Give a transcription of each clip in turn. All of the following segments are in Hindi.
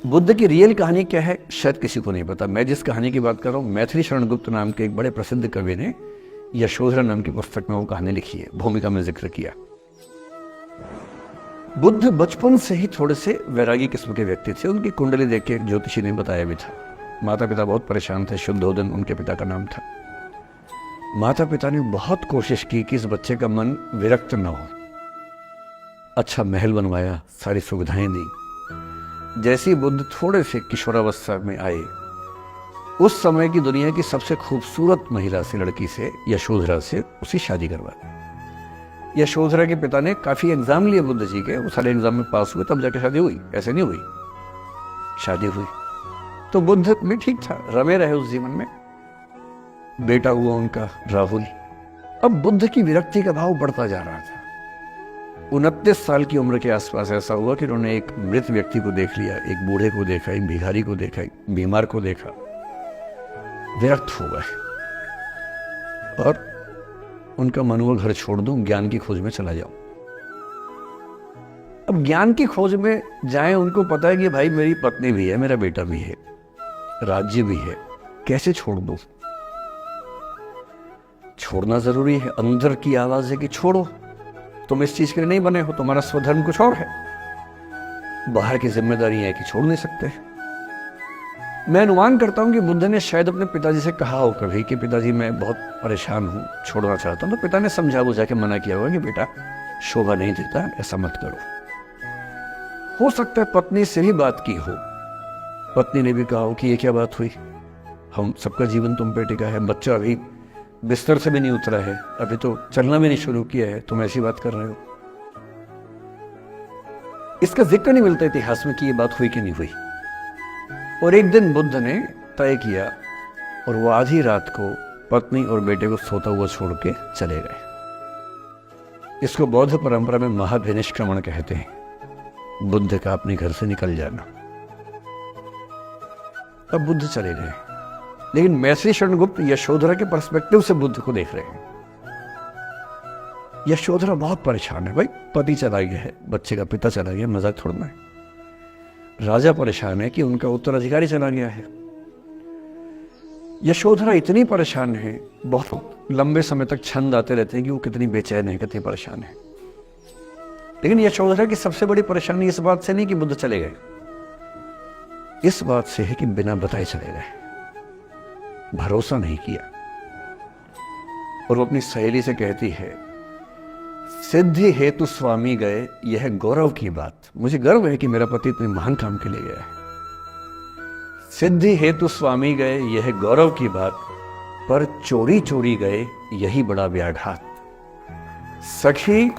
बुद्ध की रियल कहानी क्या है शायद किसी को नहीं पता। मैं जिस कहानी की बात कर रहा हूँ, मैथिली शरण गुप्त नाम के एक बड़े प्रसिद्ध कवि ने यशोधरा नाम की पुस्तक में वो कहानी लिखी है, भूमिका में जिक्र किया। बुद्ध बचपन से ही थोड़े से वैरागी किस्म के व्यक्ति थे। उनकी कुंडली देख के ज्योतिषी ने बताया भी था। माता पिता बहुत परेशान थे। शुद्धोदन उनके पिता का नाम था। माता पिता ने बहुत कोशिश की कि इस बच्चे का मन विरक्त न हो। अच्छा महल बनवाया, सारी सुविधाएं दी। जैसे ही बुद्ध थोड़े से किशोरावस्था में आए, उस समय की दुनिया की सबसे खूबसूरत महिला से, लड़की से, यशोधरा से उसकी शादी करवा दी। यशोधरा के पिता ने काफी एग्जाम लिए बुद्ध जी के, वो सारे एग्जाम में पास हुए, तब जाके शादी हुई। ऐसे नहीं हुई, शादी हुई। तो बुद्ध भी ठीक था, रमे रहे उस जीवन में। बेटा हुआ उनका राहुल। अब बुद्ध की विरक्ति का भाव बढ़ता जा रहा था। 29 साल की उम्र के आसपास ऐसा हुआ कि उन्होंने एक मृत व्यक्ति को देख लिया, एक बूढ़े को देखा, एक भिखारी को देखा, एक बीमार को देखा। विरक्त हो गए और उनका मन हुआ घर छोड़ दूं, ज्ञान की खोज में चला जाऊं। अब ज्ञान की खोज में जाएं, उनको पता है कि भाई मेरी पत्नी भी है, मेरा बेटा भी है, राज्य भी है, कैसे छोड़ दूं? छोड़ना जरूरी है। अंदर की आवाज है कि छोड़ो, तुम इस चीज के लिए नहीं बने हो, तुम्हारा स्वधर्म कुछ और है। बाहर की जिम्मेदारी है कि छोड़ नहीं सकते। मैं अनुमान करता हूं कि बुद्ध ने शायद अपने पिताजी से कहा हो कभी कि पिताजी मैं बहुत परेशान हूं, छोड़ना चाहता हूं। तो पिता ने समझा बुझा के मना किया होगा कि बेटा शोभा नहीं देता, ऐसा मत करो। हो सकता है पत्नी से भी बात की हो। पत्नी ने भी कहा हो कि ये क्या बात हुई, हम सबका जीवन तुम पे टिका है, बच्चा अभी बिस्तर से भी नहीं उतरा है, अभी तो चलना भी नहीं शुरू किया है, तुम ऐसी बात कर रहे हो। इसका जिक्र नहीं मिलता इतिहास में कि ये बात हुई कि नहीं हुई। और एक दिन बुद्ध ने तय किया और वो आधी रात को पत्नी और बेटे को सोता हुआ छोड़ के चले गए। इसको बौद्ध परंपरा में महाभिनिष्क्रमण कहते हैं, बुद्ध का अपने घर से निकल जाना। अब बुद्ध चले गए, लेकिन मैथिली शरण गुप्त यशोधरा के पर्सपेक्टिव से बुद्ध को देख रहे हैं। यशोधरा बहुत परेशान है। भाई पति चला गया है, बच्चे का पिता चला गया, मजाक छोड़ना है। राजा परेशान है कि उनका उत्तराधिकारी चला गया है। यशोधरा इतनी परेशान है, बहुत लंबे समय तक छंद आते रहते हैं कि वो कितनी बेचैन है, कितनी परेशान है। लेकिन यशोधरा की सबसे बड़ी परेशानी इस बात से नहीं कि बुद्ध चले गए, इस बात से है कि बिना बताए चले गए, भरोसा नहीं किया। और वो अपनी सहेली से कहती है, सिद्धि हेतु स्वामी गए, यह गौरव की बात। मुझे गर्व है कि मेरा पति इतने महान काम के लिए गया है। सिद्धि हेतु स्वामी गए, यह गौरव की बात, पर चोरी चोरी गए, यही बड़ा व्याघात। सखी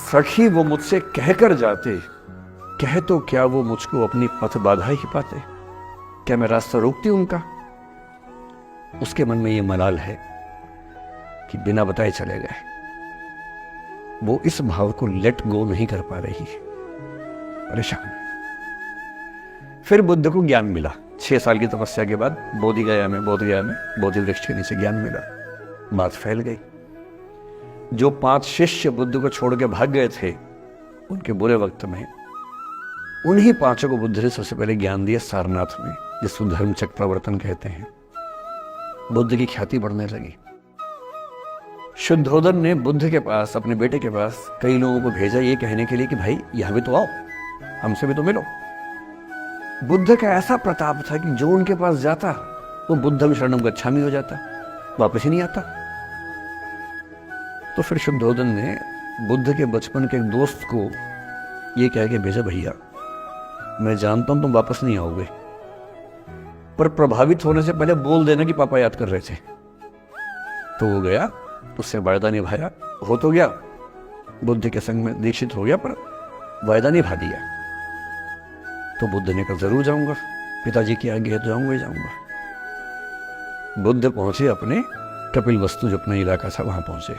सखी वो मुझसे कहकर जाते, कह तो क्या वो मुझको अपनी पथ बाधा ही पाते। क्या मैं रास्ता रोकती उनका? उसके मन में ये मलाल है कि बिना बताए चले गए। वो इस भाव को लेट गो नहीं कर पा रही, परेशान। फिर बुद्ध को ज्ञान मिला 6 साल की तपस्या के बाद। बोधगया में बोधि वृक्ष के नीचे ज्ञान मिला। बात फैल गई। जो 5 शिष्य बुद्ध को छोड़ के भाग गए थे उनके बुरे वक्त में, उन्हीं 5 को बुद्ध ने सबसे पहले ज्ञान दिया सारनाथ में, जिसको धर्म चक्र प्रवर्तन कहते हैं। बुद्ध की ख्याति बढ़ने लगी। शुद्धोदन ने बुद्ध के पास, अपने बेटे के पास कई लोगों को भेजा ये कहने के लिए कि भाई यहां भी तो आओ, हमसे भी तो मिलो। बुद्ध का ऐसा प्रताप था कि जो उनके पास जाता वो बुद्धम शरणम गच्छामि हो जाता, वापस ही नहीं आता। तो फिर शुद्धोदन ने बुद्ध के बचपन के एक दोस्त को ये कह के भेजा, भैया मैं जानता हूं तुम वापस नहीं आओगे, पर प्रभावित होने से पहले बोल देना कि पापा याद कर रहे थे। तो वो गया, उससे वायदा निभाया, हो तो गया, बुद्ध के संग में दीक्षित हो गया, पर वायदा निभा दिया। तो बुद्ध ने कहा जरूर जाऊंगा, पिताजी की आज्ञा है तो जाऊंगा ही जाऊंगा। बुद्ध पहुंचे अपने कपिलवस्तु, जो अपना इलाका था वहां पहुंचे।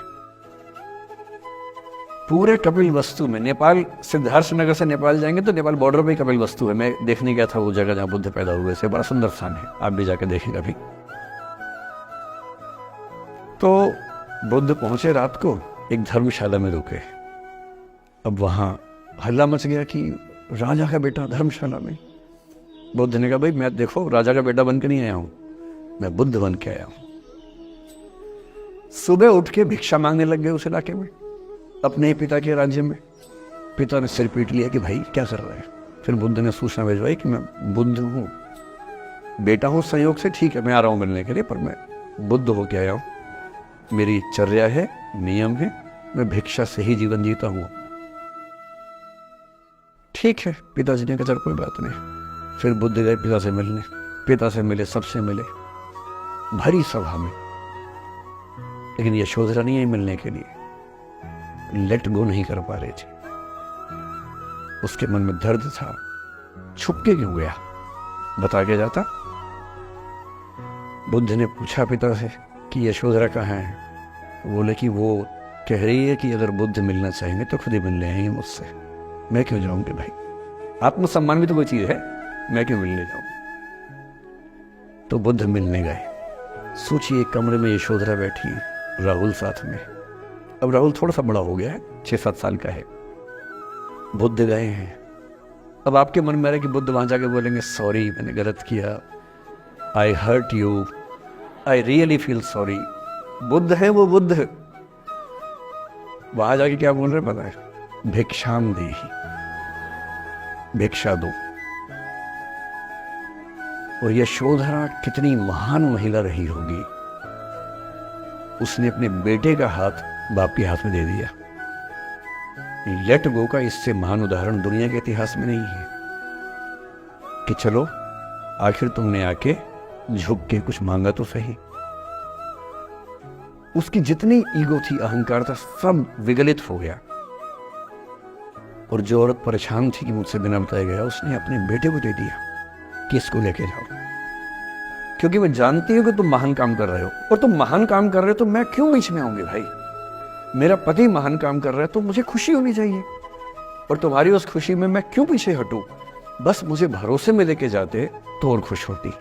पूरे कपिलवस्तु में, नेपाल सिद्धार्थनगर से नेपाल जाएंगे तो नेपाल बॉर्डर पे कपिलवस्तु है। मैं देखने गया था वो जगह जहां बुद्ध पैदा हुए थे, बड़ा सुंदर स्थान है, आप भी जाके देखें कभी। तो बुद्ध पहुंचे रात को, एक धर्मशाला में रुके। अब वहां हल्ला मच गया कि राजा का बेटा धर्मशाला में। बुद्ध ने कहा भाई मैं देखो राजा का बेटा बन के नहीं आया हूं, मैं बुद्ध बन के आया हूं। सुबह उठ के भिक्षा मांगने लग गए उस इलाके में, अपने पिता के राज्य में। पिता ने सिर पीट लिया कि भाई क्या कर रहे हैं। फिर बुद्ध ने सूचना भिजवाई कि मैं बुद्ध हूँ, बेटा हूँ संयोग से, ठीक है मैं आ रहा हूँ मिलने के लिए, पर मैं बुद्ध होके आया हूँ, मेरी चर्या है, नियम है, मैं भिक्षा से ही जीवन जीता हूँ। ठीक है, पिताजी ने कहा चल कोई बात नहीं। फिर बुद्ध गए पिता से मिलने, पिता से मिले, सबसे मिले, भरी सभा में। लेकिन यशोधरा नहीं आई मिलने के लिए, लेट गो नहीं कर पा रही थी। उसके मन में दर्द था, छुपके क्यों गया, बता के जाता। बुद्ध ने पूछा पिता से कि यशोधरा कहाँ है। बोले कि वो कह रही है कि अगर बुद्ध मिलना चाहेंगे तो खुद ही मिलने आएंगे मुझसे, मैं क्यों जाऊंगी भाई, आत्मसम्मान भी तो कोई चीज है, मैं क्यों मिलने जाऊं। तो बुद्ध मिलने गए। सोचिए कमरे में यशोधरा बैठी, राहुल साथ में। अब राहुल थोड़ा सा बड़ा हो गया है, 6-7 साल का है। बुद्ध गए हैं। अब आपके मन में आ रहा है कि बुद्ध वहां जाके बोलेंगे सॉरी मैंने गलत किया, I hurt you, I really feel sorry. बुद्ध है वो बुद्ध, वहां जाके क्या बोल रहे पता है, भिक्षाम देहि, भिक्षा दो। और यशोधरा कितनी महान महिला रही होगी, उसने अपने बेटे का हाथ बाप के हाथ में दे दिया। लेट गो का इससे महान उदाहरण दुनिया के इतिहास में नहीं है कि चलो आखिर तुमने आके झुक के कुछ मांगा तो सही। उसकी जितनी ईगो थी, अहंकार था, सब विगलित हो गया। और जो औरत परेशान थी कि मुझसे बिना बताया गया, उसने अपने बेटे को दे दिया कि इसको लेके जाओ, क्योंकि मैं जानती हूं कि तुम महान काम कर रहे हो, और तुम महान काम कर रहे हो तो मैं क्यों बीच में आऊंगी भाई। मेरा पति महान काम कर रहा है तो मुझे खुशी होनी चाहिए, और तुम्हारी उस खुशी में मैं क्यों पीछे हटूं। बस मुझे भरोसे में लेके जाते तो और खुश होती।